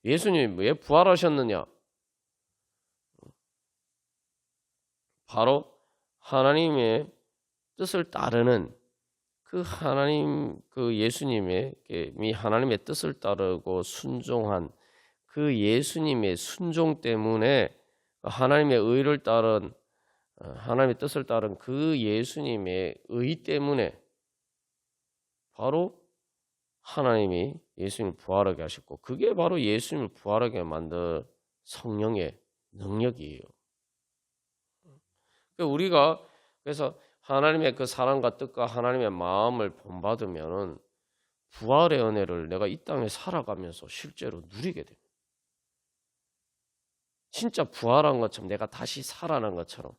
예수님이 왜 부활하셨느냐? 바로 하나님의 뜻을 따르는 그 하나님, 그 예수님의 하나님의 뜻을 따르고 순종한 그 예수님의 순종 때문에 하나님의 의를 따른 하나님의 뜻을 따른 그 예수님의 의 때문에 바로 하나님이 예수님을 부활하게 하셨고, 그게 바로 예수님을 부활하게 만든 성령의 능력이에요. 우리가 그래서 하나님의 그 사랑과 뜻과 하나님의 마음을 본받으면은 부활의 은혜를 내가 이 땅에 살아가면서 실제로 누리게 됩니다. 진짜 부활한 것처럼, 내가 다시 살아난 것처럼.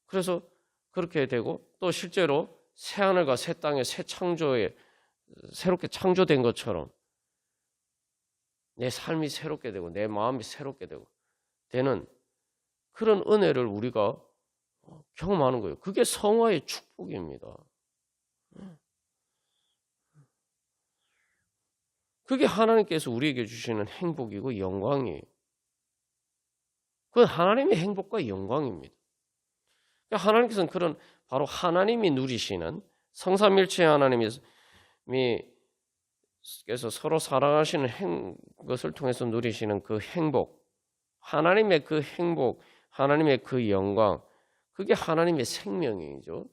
그래서 그렇게 되고, 또 실제로 새 하늘과 새 땅의 새 창조에 새롭게 창조된 것처럼 내 삶이 새롭게 되고 내 마음이 새롭게 되는 그런 은혜를 우리가 경험하는 거예요. 그게 성화의 축복입니다. 그게 하나님께서 우리에게 주시는 행복이고 영광이에요. 그건 하나님의 행복과 영광입니다. 하나님께서는 그런 바로 하나님이 누리시는 성삼일체 하나님께서 서로 사랑하시는 것을 통해서 누리시는 그 행복, 하나님의 그 행복, 하나님의 그 영광, 그게 하나님의 생명이죠.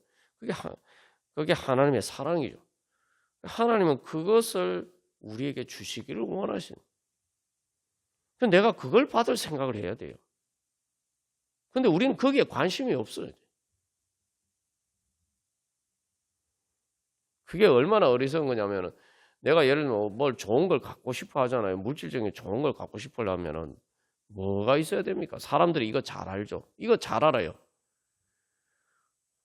그게 하나님의 사랑이죠. 하나님은 그것을 우리에게 주시기를 원하시는. 내가 그걸 받을 생각을 해야 돼요. 근데 우리는 거기에 관심이 없어요. 그게 얼마나 어리석은 거냐면은, 내가 예를 들면 뭘 좋은 걸 갖고 싶어 하잖아요. 물질적인 좋은 걸 갖고 싶어 하면은 뭐가 있어야 됩니까? 사람들이 이거 잘 알죠. 이거 잘 알아요.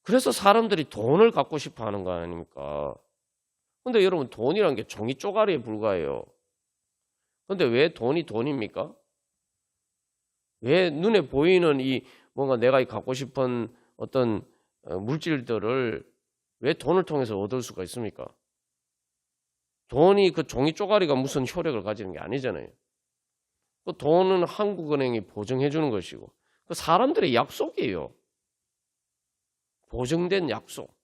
그래서 사람들이 돈을 갖고 싶어 하는 거 아닙니까? 근데 여러분, 돈이란 게 종이 쪼가리에 불과해요. 근데 왜 돈이 돈입니까? 왜 눈에 보이는 이 뭔가 내가 갖고 싶은 어떤 물질들을 왜 돈을 통해서 얻을 수가 있습니까? 돈이 그 종이 쪼가리가 무슨 효력을 가지는 게 아니잖아요. 그 돈은 한국은행이 보증해 주는 것이고, 그 사람들의 약속이에요. 보증된 약속.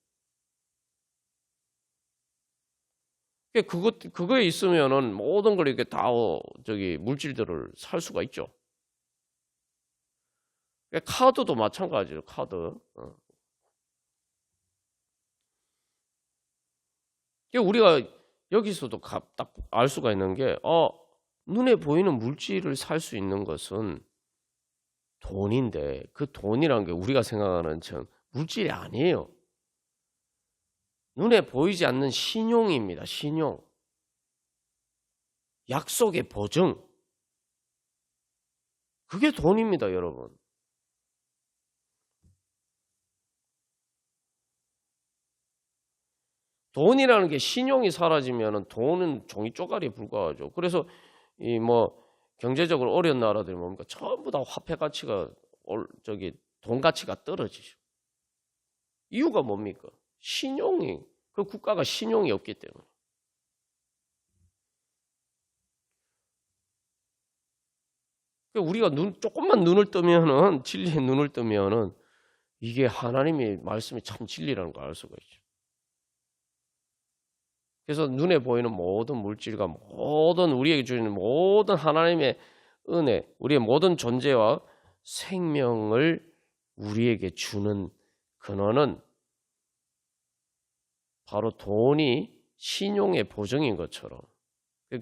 그거에 있으면은 모든 걸 이렇게 다 물질들을 살 수가 있죠. 카드도 마찬가지예요. 카드. 우리가 여기서도 딱 알 수가 있는 게, 눈에 보이는 물질을 살 수 있는 것은 돈인데, 그 돈이란 게 우리가 생각하는 물질이 아니에요. 눈에 보이지 않는 신용입니다. 신용. 약속의 보증. 그게 돈입니다, 여러분. 돈이라는 게, 신용이 사라지면 돈은 종이 쪼가리에 불과하죠. 그래서 경제적으로 어려운 나라들이 뭡니까? 전부 다 화폐 가치가 돈 가치가 떨어지죠. 이유가 뭡니까? 신용이, 그 국가가 신용이 없기 때문에. 우리가 조금만 눈을 뜨면은, 진리의 눈을 뜨면은 이게 하나님의 말씀이 참 진리라는 걸 알 수가 있죠. 그래서 눈에 보이는 모든 물질과 모든 우리에게 주는 모든 하나님의 은혜, 우리의 모든 존재와 생명을 우리에게 주는 근원은 바로 돈이 신용의 보증인 것처럼,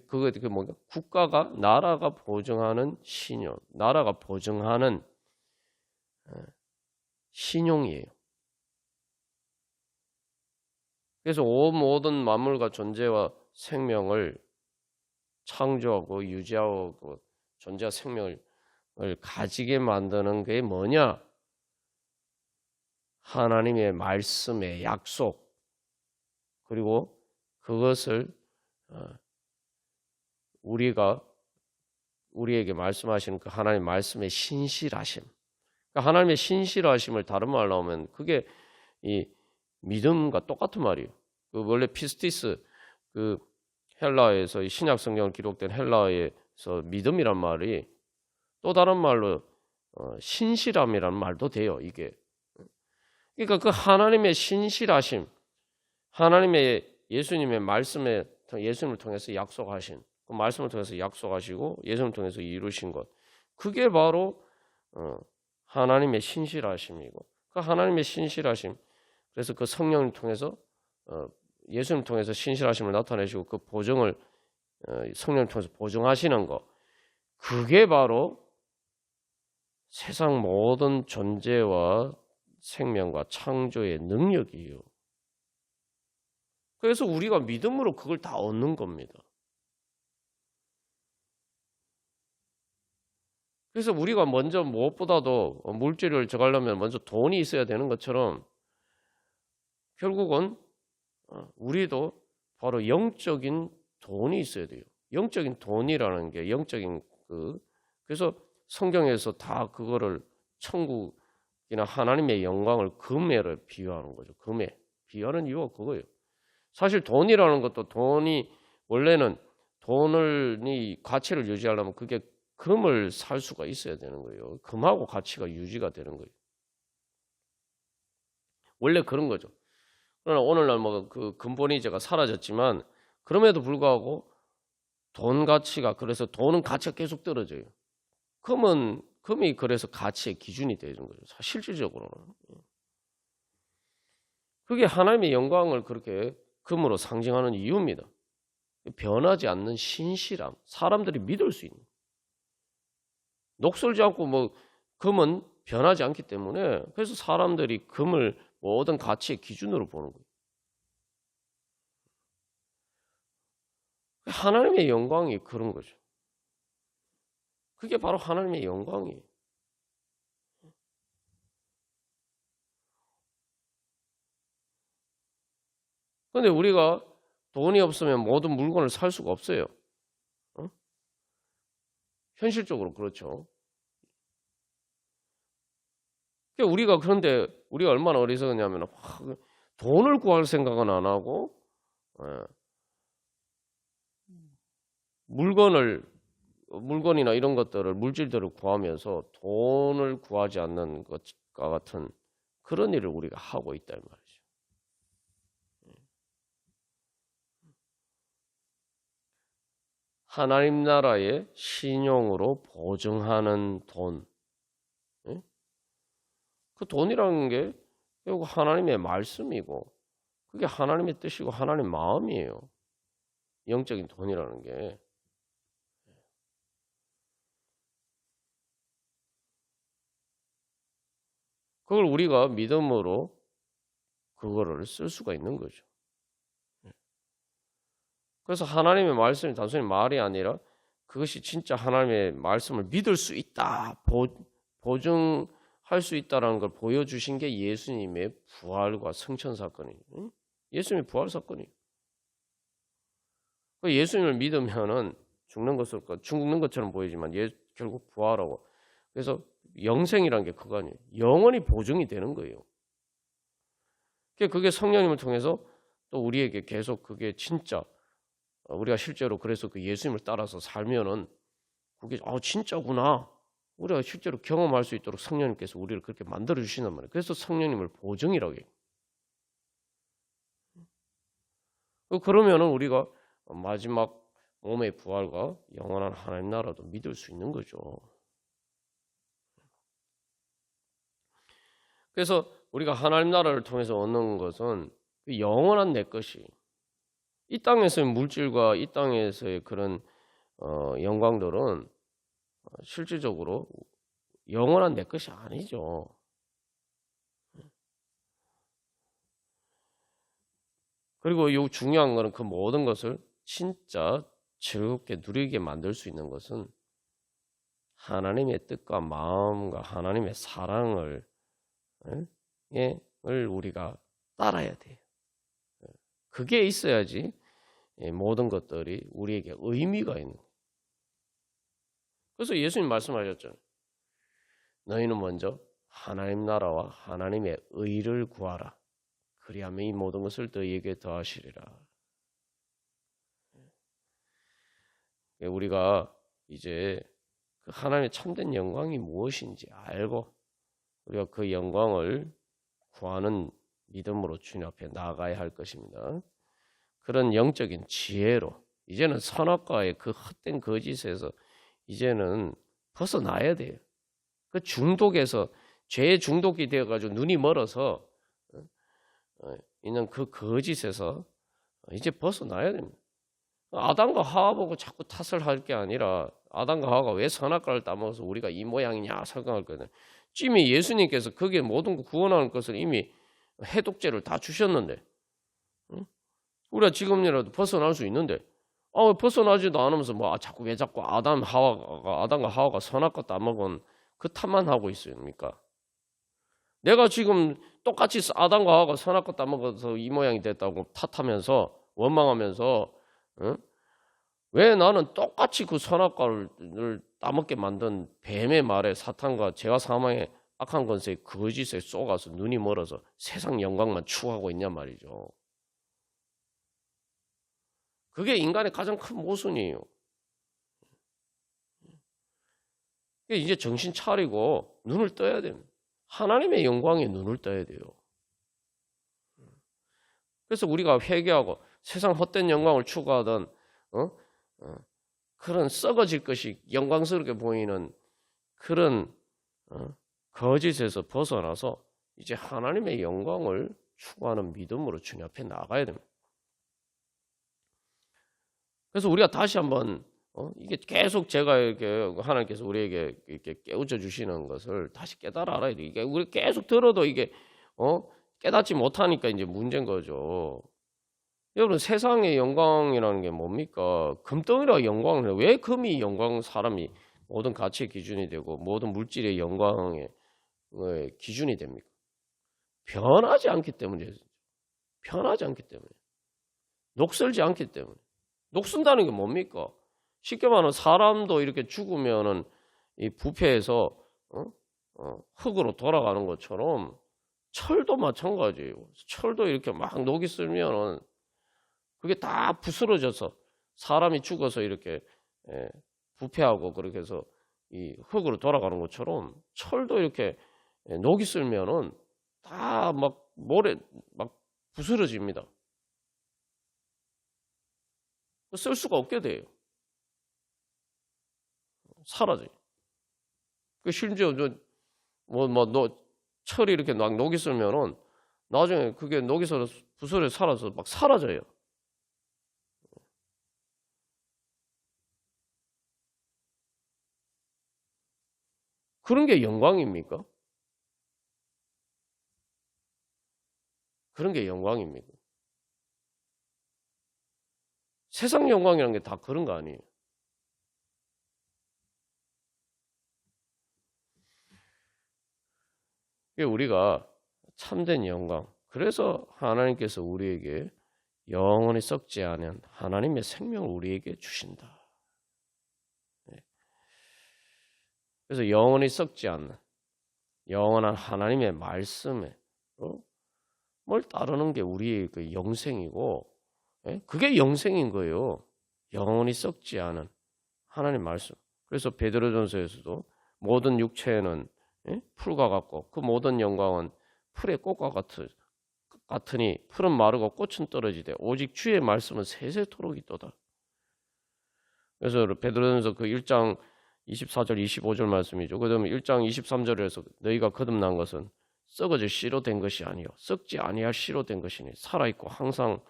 그게 뭔가 국가가, 나라가 보증하는 신용, 나라가 보증하는 신용이에요. 그래서 모든 만물과 존재와 생명을 창조하고 유지하고 존재와 생명을 가지게 만드는 게 뭐냐? 하나님의 말씀의 약속, 그리고 그것을 우리에게 말씀하시는 그 하나님의 말씀의 신실하심. 그러니까 하나님의 신실하심을 다른 말로 하면 그게 이 믿음과 똑같은 말이에요. 원래 피스티스, 헬라에서 이 신약 성경을 기록된 헬라의 그래서 믿음이란 말이 또 다른 말로 신실함이라는 말도 돼요. 이게. 그러니까 그 하나님의 신실하심, 하나님의 예수님의 말씀에 예수님을 통해서 약속하신 그 말씀을 통해서 약속하시고 예수님을 통해서 이루신 것, 그게 바로 하나님의 신실하심이고, 그 하나님의 신실하심, 그래서 그 성령을 통해서 예수님을 통해서 신실하심을 나타내시고 그 보증을 성령을 통해서 보증하시는 것, 그게 바로 세상 모든 존재와 생명과 창조의 능력이에요. 그래서 우리가 믿음으로 그걸 다 얻는 겁니다. 그래서 우리가 먼저 무엇보다도 물질을 저가려면 먼저 돈이 있어야 되는 것처럼 결국은 우리도 바로 영적인 돈이 있어야 돼요. 영적인 돈이라는 게 영적인 그래서 성경에서 다 그거를 천국이나 하나님의 영광을 금에를 비유하는 거죠. 금에 비유하는 이유가 그거예요. 사실 돈이라는 것도 돈이 원래는 돈을 가치를 유지하려면 그게 금을 살 수가 있어야 되는 거예요. 금하고 가치가 유지가 되는 거예요. 원래 그런 거죠. 그러나 오늘날 뭐 그 근본이제가 사라졌지만 그럼에도 불구하고 돈 가치가, 그래서 돈은 가치가 계속 떨어져요. 금이 그래서 가치의 기준이 되는 거죠. 실질적으로는. 그게 하나님의 영광을 그렇게 금으로 상징하는 이유입니다. 변하지 않는 신실함, 사람들이 믿을 수 있는. 녹슬지 않고 뭐 금은 변하지 않기 때문에 그래서 사람들이 금을 모든 가치의 기준으로 보는 거예요. 하나님의 영광이 그런 거죠. 그게 바로 하나님의 영광이에요. 그런데 우리가 돈이 없으면 모든 물건을 살 수가 없어요. 현실적으로 그렇죠. 그런데 우리가 얼마나 어리석었냐면 돈을 구할 생각은 안 하고 물건이나 이런 것들을, 물질들을 구하면서 돈을 구하지 않는 것과 같은 그런 일을 우리가 하고 있다 이 말이죠. 하나님 나라의 신용으로 보증하는 돈, 그 돈이라는 게 결국 하나님의 말씀이고 그게 하나님의 뜻이고 하나님 마음이에요. 영적인 돈이라는 게. 그걸 우리가 믿음으로 그거를 쓸 수가 있는 거죠. 그래서 하나님의 말씀이 단순히 말이 아니라 그것이 진짜 하나님의 말씀을 믿을 수 있다, 보증할 수 있다라는 걸 보여주신 게 예수님의 부활과 승천 사건이에요. 예수님의 부활 사건이에요. 예수님을 믿으면은 죽는 것처럼 보이지만 결국 부활하고, 그래서 영생이란 게 그거 아니에요. 영원히 보증이 되는 거예요. 그게 성령님을 통해서 또 우리에게 계속 그게 진짜 우리가 실제로 그래서 그 예수님을 따라서 살면은 그게 진짜구나. 우리가 실제로 경험할 수 있도록 성령님께서 우리를 그렇게 만들어 주신단 말이에요. 그래서 성령님을 보증이라고 해요. 그러면은 우리가 마지막 몸의 부활과 영원한 하나님 나라도 믿을 수 있는 거죠. 그래서 우리가 하나님 나라를 통해서 얻는 것은 영원한 내 것이, 이 땅에서의 물질과 이 땅에서의 그런 영광들은 실질적으로 영원한 내 것이 아니죠. 그리고 이 중요한 거는 그 모든 것을 진짜 즐겁게 누리게 만들 수 있는 것은 하나님의 뜻과 마음과 하나님의 사랑을 우리가 따라야 돼요. 그게 있어야지 모든 것들이 우리에게 의미가 있는 거예요. 그래서 예수님 말씀하셨잖아요. 너희는 먼저 하나님 나라와 하나님의 의를 구하라. 그리하면 이 모든 것을 너희에게 더하시리라. 우리가 이제 그 하나님의 참된 영광이 무엇인지 알고 우리가 그 영광을 구하는 믿음으로 주님 앞에 나아가야 할 것입니다. 그런 영적인 지혜로 이제는 선악과의 그 헛된 거짓에서 이제는 벗어나야 돼요. 그 중독에서 죄의 중독이 되어가지고 눈이 멀어서 있는 그 거짓에서 이제 벗어나야 됩니다. 아담과 하와 보고 자꾸 탓을 할 게 아니라 아담과 하와가 왜 선악과를 따먹어서 우리가 이 모양이냐 생각할 거예요. 이미 예수님께서 거기에 모든 구원하는 것을 이미 해독제를 다 주셨는데 우리가 지금이라도 벗어날 수 있는데 벗어나지도 않으면서 자꾸 왜 자꾸 아담과 하와가 선악과 따먹은 그 탓만 하고 있습니까? 내가 지금 똑같이 아담과 하와가 선악과 따먹어서 이 모양이 됐다고 탓하면서 원망하면서 왜 나는 똑같이 그 선악과를 따먹게 만든 뱀의 말에 사탄과 죄와 사망의 악한 권세의 거짓에 쏘가서 눈이 멀어서 세상 영광만 추구하고 있냔 말이죠. 그게 인간의 가장 큰 모순이에요. 이제 정신 차리고 눈을 떠야 됩니다. 하나님의 영광에 눈을 떠야 돼요. 그래서 우리가 회개하고 세상 헛된 영광을 추구하던 그런 썩어질 것이 영광스럽게 보이는 그런 거짓에서 벗어나서 이제 하나님의 영광을 추구하는 믿음으로 주님 앞에 나가야 됩니다. 그래서 우리가 다시 한번 이게 계속 제가 이렇게 하나님께서 우리에게 이렇게 깨우쳐 주시는 것을 다시 깨달아 알아야 돼. 이게 우리 계속 들어도 이게 깨닫지 못하니까 이제 문제인 거죠. 여러분 세상의 영광이라는 게 뭡니까? 금덩이라 영광을 해요. 왜 금이 영광 사람이 모든 가치의 기준이 되고 모든 물질의 영광의 기준이 됩니까? 변하지 않기 때문이에요. 변하지 않기 때문에. 녹슬지 않기 때문에. 녹슨다는 게 뭡니까? 쉽게 말하면 사람도 이렇게 죽으면은 이 부패해서 흙으로 돌아가는 것처럼 철도 마찬가지예요. 철도 이렇게 막 녹이 슬면은 그게 다 부스러져서 사람이 죽어서 이렇게 부패하고 그렇게 해서 이 흙으로 돌아가는 것처럼 철도 이렇게 녹이 슬면은 다 막 모래 막 부스러집니다. 쓸 수가 없게 돼요. 사라져요. 그 심지어 철이 이렇게 막 녹이 슬면은 나중에 그게 녹이 슬어서 부스러져 살아서 막 사라져요. 그런 게 영광입니까? 그런 게 영광입니까? 세상 영광이라는 게 다 그런 거 아니에요. 우리가 참된 영광. 그래서 하나님께서 우리에게 영원히 썩지 않은 하나님의 생명을 우리에게 주신다. 그래서 영원히 썩지 않는 영원한 하나님의 말씀에 뭘 따르는 게 우리의 그 영생이고 그게 영생인 거예요. 영원히 썩지 않은 하나님 말씀. 그래서 베드로전서에서도 모든 육체는 풀과 같고 그 모든 영광은 풀의 꽃과 같으니 풀은 마르고 꽃은 떨어지되 오직 주의 말씀은 세세토록 있도다. 그래서 베드로전서 그 1장 24절 25절 말씀이죠. 그다음에 1장 23절에서 너희가 거듭난 것은 썩어질 씨로 된 것이 아니요 썩지 아니할 씨로 된 것이니 살아있고 항상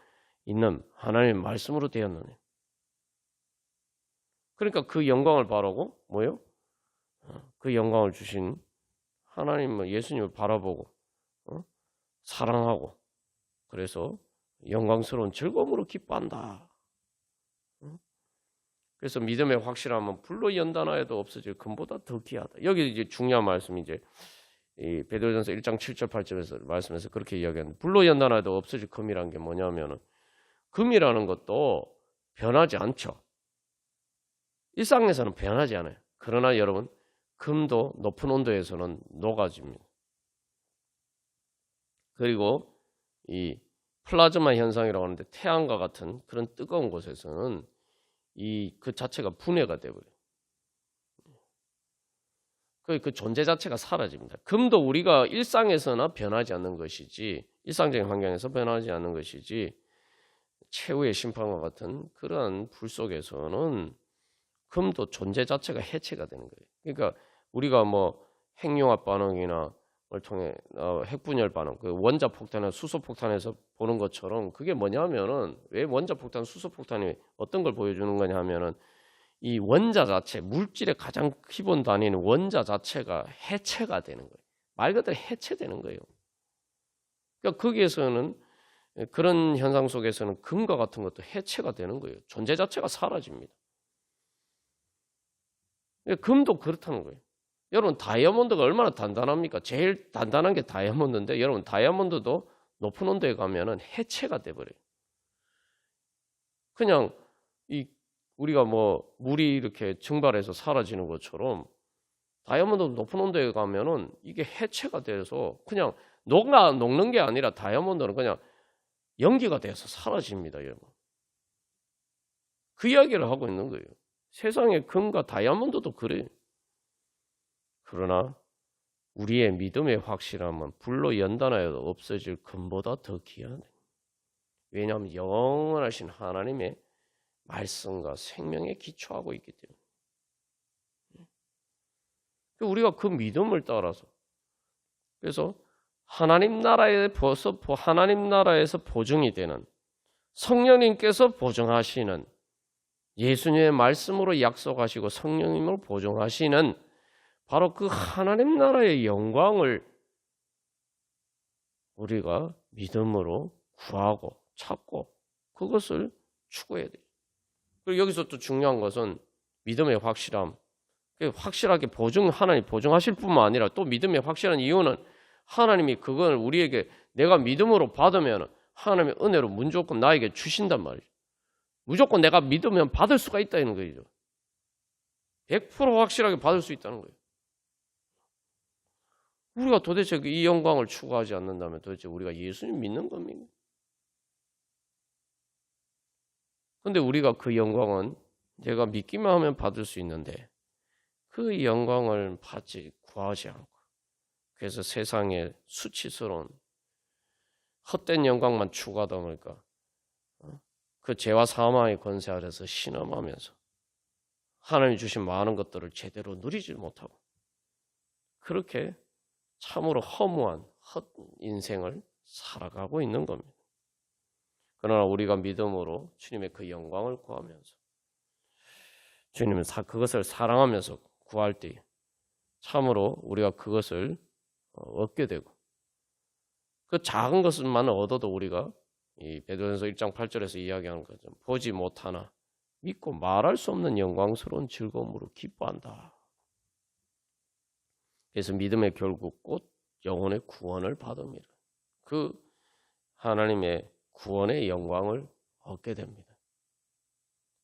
있는 하나님의 말씀으로 되었느니. 그러니까 그 영광을 바라고 뭐요? 그 영광을 주신 하나님 예수님을 바라보고 사랑하고 그래서 영광스러운 즐거움으로 기뻐한다. 그래서 믿음의 확실함은 불로 연단하여도 없어질 금보다 더 귀하다. 여기 이제 중요한 말씀이 이제 이 베드로전서 1장 7절 8절에서 말씀에서 그렇게 이야기하는데 불로 연단하여도 없어질 금이라는 게 뭐냐면은 금이라는 것도 변하지 않죠. 일상에서는 변하지 않아요. 그러나 여러분 금도 높은 온도에서는 녹아집니다. 그리고 이 플라즈마 현상이라고 하는데 태양과 같은 그런 뜨거운 곳에서는 그 자체가 분해가 돼버려요. 그 존재 자체가 사라집니다. 금도 우리가 일상에서나 변하지 않는 것이지, 일상적인 환경에서 변하지 않는 것이지, 최후의 심판과 같은 그러한 불 속에서는 금도 존재 자체가 해체가 되는 거예요. 그러니까 우리가 뭐 핵융합 반응이나 을 통해 핵분열 반응, 그 원자 폭탄이나 수소 폭탄에서 보는 것처럼 그게 뭐냐면은 왜 원자 폭탄, 수소 폭탄이 어떤 걸 보여주는 거냐 하면은 이 원자 자체, 물질의 가장 기본 단위는 원자 자체가 해체가 되는 거예요. 말 그대로 해체되는 거예요. 그러니까 거기에서는 그런 현상 속에서는 금과 같은 것도 해체가 되는 거예요. 존재 자체가 사라집니다. 금도 그렇다는 거예요. 여러분 다이아몬드가 얼마나 단단합니까? 제일 단단한 게 다이아몬드인데 여러분 다이아몬드도 높은 온도에 가면은 해체가 돼버려요. 그냥 우리가 뭐 물이 이렇게 증발해서 사라지는 것처럼 다이아몬드 높은 온도에 가면은 이게 해체가 돼서 그냥 녹는 게 아니라 다이아몬드는 그냥 연기가 돼서 사라집니다, 여러분. 그 이야기를 하고 있는 거예요. 세상의 금과 다이아몬드도 그래요. 그러나 우리의 믿음의 확실함은 불로 연단하여도 없어질 금보다 더 귀하네. 왜냐하면 영원하신 하나님의 말씀과 생명에 기초하고 있기 때문에. 우리가 그 믿음을 따라서 그래서 하나님 나라에서 보증이 되는 성령님께서 보증하시는 예수님의 말씀으로 약속하시고 성령님으로 보증하시는 바로 그 하나님 나라의 영광을 우리가 믿음으로 구하고 찾고 그것을 추구해야 돼요. 그리고 여기서 또 중요한 것은 믿음의 확실함. 확실하게 하나님 보증하실 뿐만 아니라 또 믿음의 확실한 이유는 하나님이 그걸 우리에게 내가 믿음으로 받으면 하나님의 은혜로 무조건 나에게 주신단 말이죠. 무조건 내가 믿으면 받을 수가 있다는 거죠. 100% 확실하게 받을 수 있다는 거예요. 우리가 도대체 이 영광을 추구하지 않는다면 도대체 우리가 예수님 믿는 겁니까? 근데 우리가 그 영광은 내가 믿기만 하면 받을 수 있는데 그 영광을 구하지 않고 그래서 세상에 수치스러운 헛된 영광만 추구하다 보니까 그 죄와 사망의 권세 아래서 신음하면서 하나님이 주신 많은 것들을 제대로 누리지 못하고 그렇게 참으로 허무한 헛 인생을 살아가고 있는 겁니다. 그러나 우리가 믿음으로 주님의 그 영광을 구하면서 주님은 그것을 사랑하면서 구할 때 참으로 우리가 그것을 얻게 되고 그 작은 것만은 얻어도 우리가 이 베드로전서 1장 8절에서 이야기하는 것처럼 보지 못하나 믿고 말할 수 없는 영광스러운 즐거움으로 기뻐한다. 그래서 믿음의 결국 곧 영혼의 구원을 받습니다. 그 하나님의 구원의 영광을 얻게 됩니다.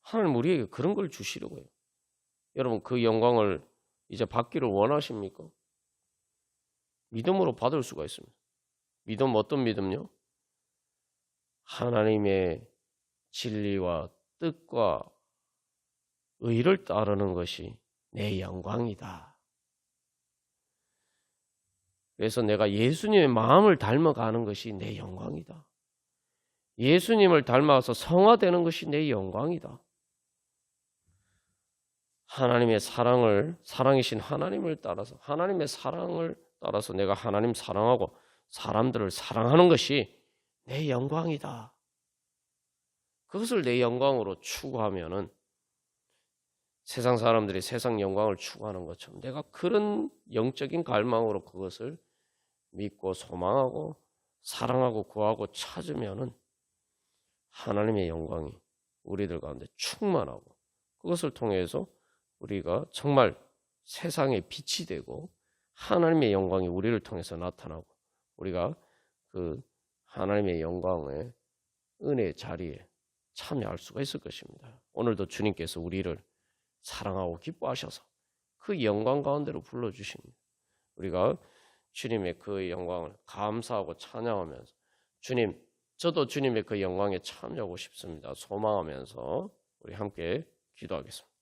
하나님 우리에게 그런 걸 주시려고 해요. 여러분 그 영광을 이제 받기를 원하십니까? 믿음으로 받을 수가 있습니다. 믿음 어떤 믿음요? 하나님의 진리와 뜻과 의를 따르는 것이 내 영광이다. 그래서 내가 예수님의 마음을 닮아가는 것이 내 영광이다. 예수님을 닮아서 성화되는 것이 내 영광이다. 하나님의 사랑이신 하나님을 따라서 하나님의 사랑을 따라서 내가 하나님 사랑하고 사람들을 사랑하는 것이 내 영광이다. 그것을 내 영광으로 추구하면은 세상 사람들이 세상 영광을 추구하는 것처럼 내가 그런 영적인 갈망으로 그것을 믿고 소망하고 사랑하고 구하고 찾으면은 하나님의 영광이 우리들 가운데 충만하고 그것을 통해서 우리가 정말 세상에 빛이 되고 하나님의 영광이 우리를 통해서 나타나고 우리가 그 하나님의 영광의 은혜의 자리에 참여할 수가 있을 것입니다. 오늘도 주님께서 우리를 사랑하고 기뻐하셔서 그 영광 가운데로 불러주십니다. 우리가 주님의 그 영광을 감사하고 찬양하면서 주님, 저도 주님의 그 영광에 참여하고 싶습니다. 소망하면서 우리 함께 기도하겠습니다.